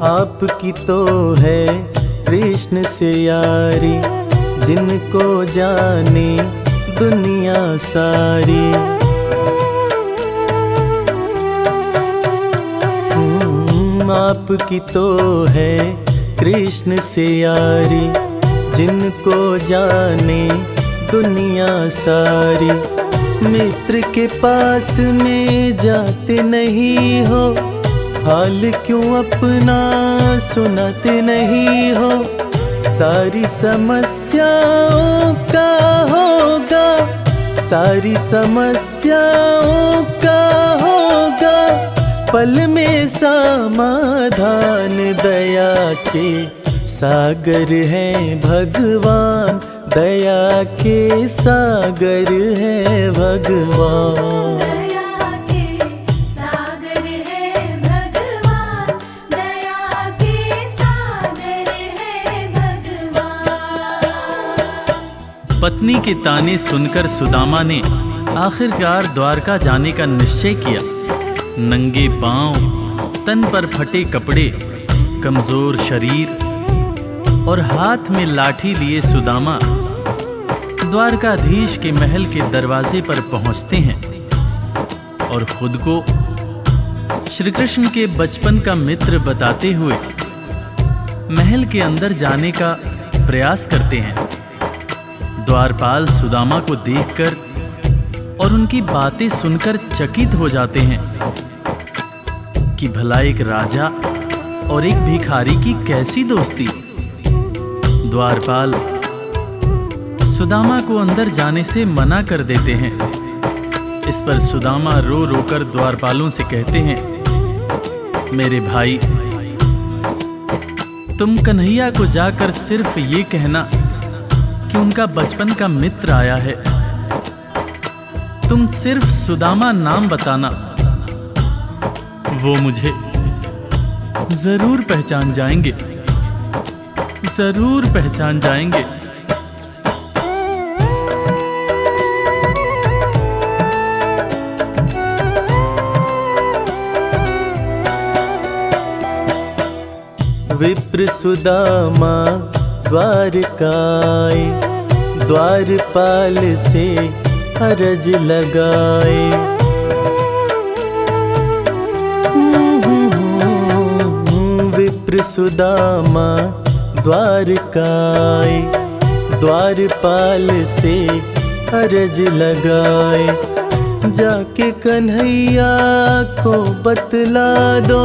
आपकी तो है कृष्ण से यारी, जिनको जाने दुनिया सारी। आपकी तो है कृष्ण से यारी, जिनको जाने दुनिया सारी। मित्र के पास में जाते नहीं हो, हाल क्यों अपना सुनाते नहीं हो। सारी समस्याओं का होगा, सारी समस्याओं का होगा पल में समाधान। दया के सागर हैं भगवान, दया के सागर हैं भगवान। दया के सागर है भगवान, दया के सागर है भगवान। पत्नी के ताने सुनकर सुदामा ने आखिरकार द्वारका जाने का निश्चय किया। नंगे पांव, तन पर फटे कपड़े, कमजोर शरीर और हाथ में लाठी लिए सुदामा द्वारकाधीश के महल के दरवाजे पर पहुंचते हैं और खुद को श्री कृष्ण के बचपन का मित्र बताते हुए महल के अंदर जाने का प्रयास करते हैं। द्वारपाल सुदामा को देखकर और उनकी बातें सुनकर चकित हो जाते हैं कि भला एक राजा और एक भिखारी की कैसी दोस्ती। द्वारपाल सुदामा को अंदर जाने से मना कर देते हैं। इस पर सुदामा रो रो कर द्वारपालों से कहते हैं, मेरे भाई, तुम कन्हैया को जाकर सिर्फ ये कहना कि उनका बचपन का मित्र आया है। तुम सिर्फ सुदामा नाम बताना, वो मुझे जरूर पहचान जाएंगे, जरूर पहचान जाएंगे। विप्र सुदामा द्वारकाए, द्वारपाल से अरज लगाए। विप्र सुदामा द्वारकाए, द्वारपाल से अरज लगाए। जाके कन्हैया को बतला दो,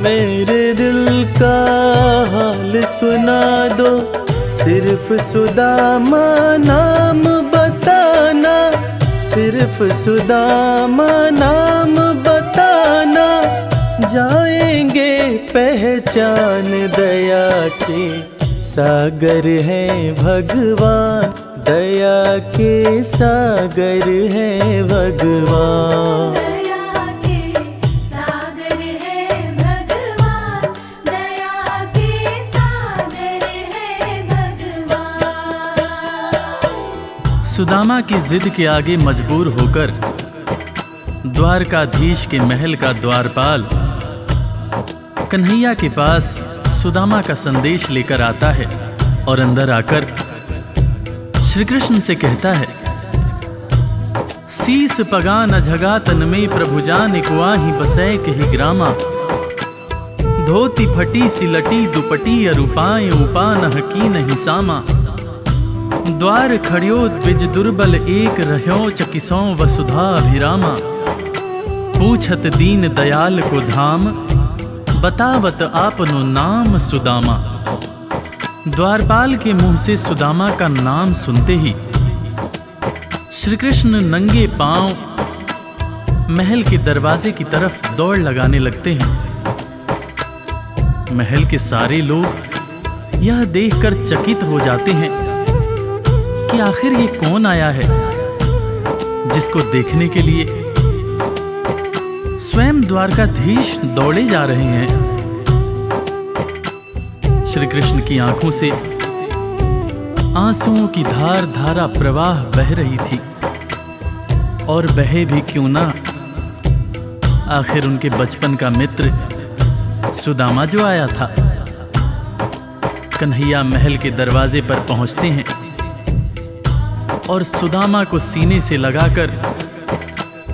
मेरे दिल का हाल सुना दो। सिर्फ सुदामा नाम बताना, सिर्फ सुदामा नाम बताना, जाएंगे पहचान। दया के सागर हैं भगवान, दया के सागर हैं भगवान। दया के सागर है भगवान, दया के सागर है भगवान। सुदामा की जिद के आगे मजबूर होकर द्वारकाधीश के महल का द्वारपाल कन्हैया के पास सुदामा का संदेश लेकर आता है और अंदर आकर श्री कृष्ण से कहता है, सीस पगा न झगा तन में प्रभु जान कुआही बसै कही ग्रामा। धोती फटी सिलटी दुपटी अरूपाए उपान हकी नहीं सामा। द्वार खड़ियो द्विज दुर्बल एक रह्यो चकिसों वसुधा अभिरामा। पूछत दीन दयाल को धाम, बतावत आपनो नाम सुदामा। द्वारपाल के मुंह से सुदामा का नाम सुनते ही श्री कृष्ण नंगे पांव महल के दरवाजे की तरफ दौड़ लगाने लगते हैं। महल के सारे लोग यह देखकर चकित हो जाते हैं कि आखिर ये कौन आया है, जिसको देखने के लिए स्वयं द्वारकाधीश दौड़े जा रहे हैं। श्री कृष्ण की आंखों से आंसुओं की धार धारा प्रवाह बह रही थी, और बहे भी क्यों ना, आखिर उनके बचपन का मित्र सुदामा जो आया था। कन्हैया महल के दरवाजे पर पहुंचते हैं और सुदामा को सीने से लगाकर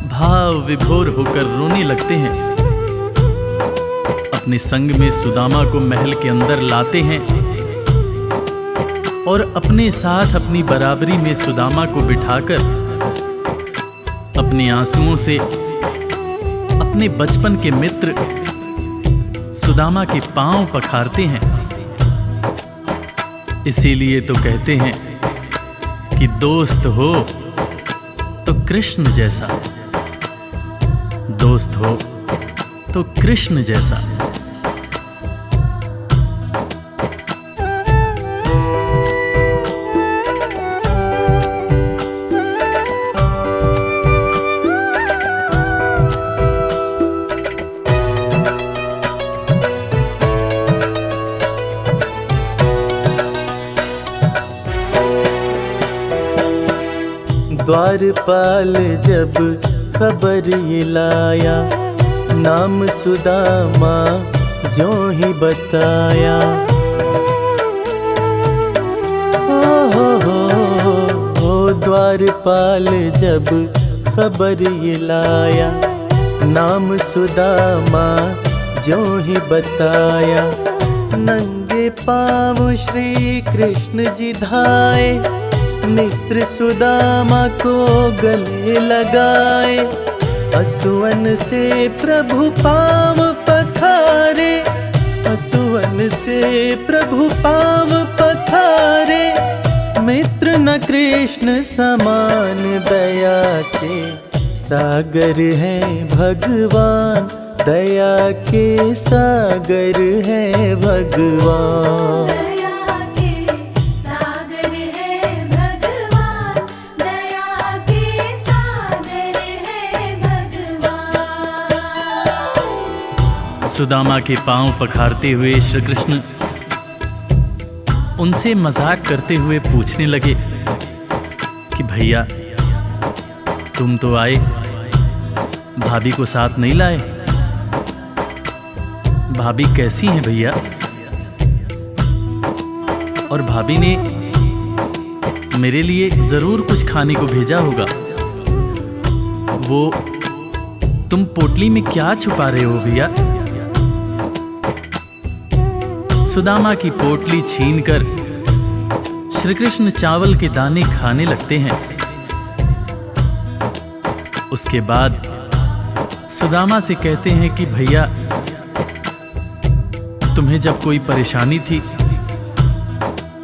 भाव विभोर होकर रोने लगते हैं। अपने संग में सुदामा को महल के अंदर लाते हैं और अपने साथ अपनी बराबरी में सुदामा को बिठाकर अपने आंसुओं से अपने बचपन के मित्र सुदामा के पांव पखारते हैं। इसीलिए तो कहते हैं कि दोस्त हो तो कृष्ण जैसा, दोस्त हो तो कृष्ण जैसा। द्वारपाल जब खबर ये लाया, नाम सुदामा जो ही बताया। ओ द्वारपाल जब खबर ये लाया, नाम सुदामा जो ही बताया। नंगे पाँव श्री कृष्ण जी धाए, मित्र सुदामा को गले लगाए। असुवन से प्रभु पाँव पखारे, असुवन से प्रभु पाँव पखारे। मित्र न कृष्ण समान, दया के सागर है भगवान, दया के सागर है भगवान। सुदामा के पांव पखारते हुए श्री कृष्ण उनसे मजाक करते हुए पूछने लगे कि भैया तुम तो आए, भाभी को साथ नहीं लाए। भाभी कैसी हैं भैया? और भाभी ने मेरे लिए जरूर कुछ खाने को भेजा होगा। वो तुम पोटली में क्या छुपा रहे हो भैया? सुदामा की पोटली छीनकर श्री कृष्ण चावल के दाने खाने लगते हैं। उसके बाद सुदामा से कहते हैं कि भैया तुम्हें जब कोई परेशानी थी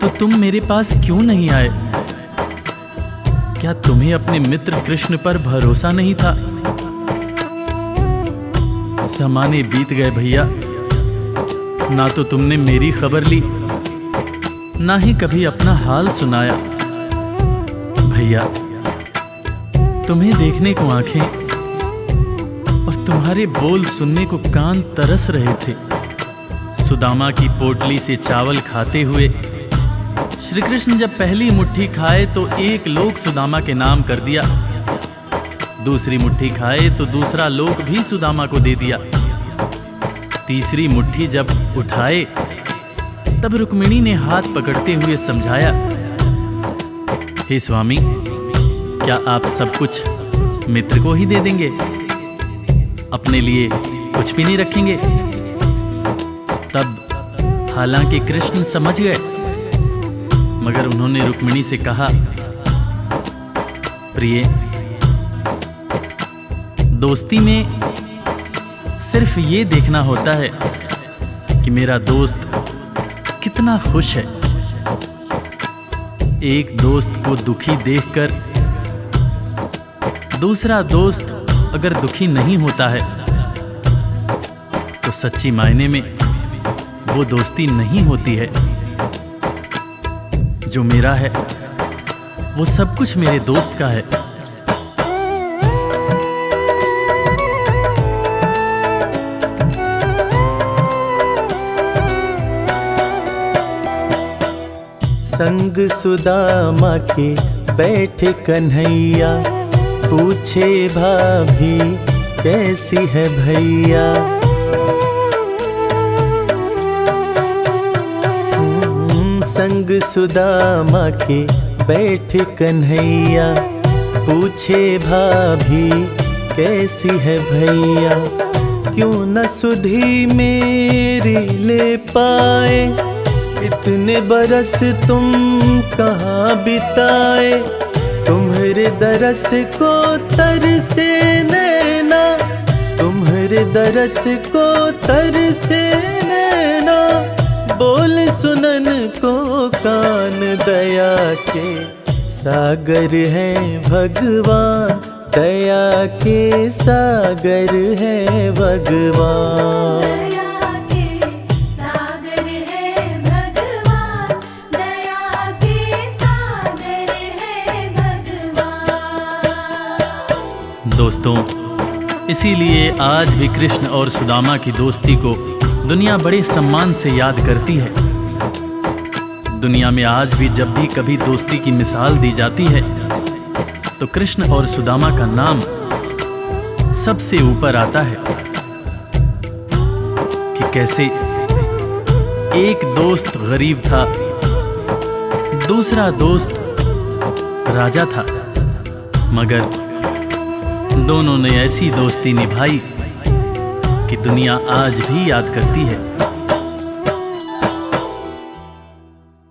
तो तुम मेरे पास क्यों नहीं आए? क्या तुम्हें अपने मित्र कृष्ण पर भरोसा नहीं था? ज़माने बीत गए भैया, ना तो तुमने मेरी खबर ली, ना ही कभी अपना हाल सुनाया। भैया तुम्हें देखने को आंखें और तुम्हारे बोल सुनने को कान तरस रहे थे। सुदामा की पोटली से चावल खाते हुए श्री कृष्ण जब पहली मुट्ठी खाए तो एक लोक सुदामा के नाम कर दिया, दूसरी मुट्ठी खाए तो दूसरा लोक भी सुदामा को दे दिया। तीसरी मुट्ठी जब उठाए तब रुक्मिणी ने हाथ पकड़ते हुए समझाया, हे स्वामी क्या आप सब कुछ मित्र को ही दे देंगे, अपने लिए कुछ भी नहीं रखेंगे? तब हालांकि कृष्ण समझ गए, मगर उन्होंने रुक्मिणी से कहा, प्रिय दोस्ती में सिर्फ ये देखना होता है कि मेरा दोस्त कितना खुश है। एक दोस्त को दुखी देखकर दूसरा दोस्त अगर दुखी नहीं होता है तो सच्ची मायने में वो दोस्ती नहीं होती है। जो मेरा है वो सब कुछ मेरे दोस्त का है। संग सुदामा के बैठे कन्हैया, पूछे भाभी कैसी है भैया। संग सुदामा के बैठ कन्हैया, पूछे भाभी कैसी है भैया, क्यों न सुधी मेरी ले पाए, इतने बरस तुम कहाँ बिताए, तुम्हारे दरस को तरसे नैना, तुम्हारे दरस को तरसे नैना, बोल सुनन को कान, दया के सागर है भगवान, दया के सागर है भगवान। दया के सागर है भगवान, दया के सागर है भगवान। दोस्तों, इसीलिए आज भी कृष्ण और सुदामा की दोस्ती को दुनिया बड़े सम्मान से याद करती है। दुनिया में आज भी जब भी कभी दोस्ती की मिसाल दी जाती है तो कृष्ण और सुदामा का नाम सबसे ऊपर आता है कि कैसे एक दोस्त गरीब था, दूसरा दोस्त राजा था, मगर दोनों ने ऐसी दोस्ती निभाई कि दुनिया आज भी याद करती है।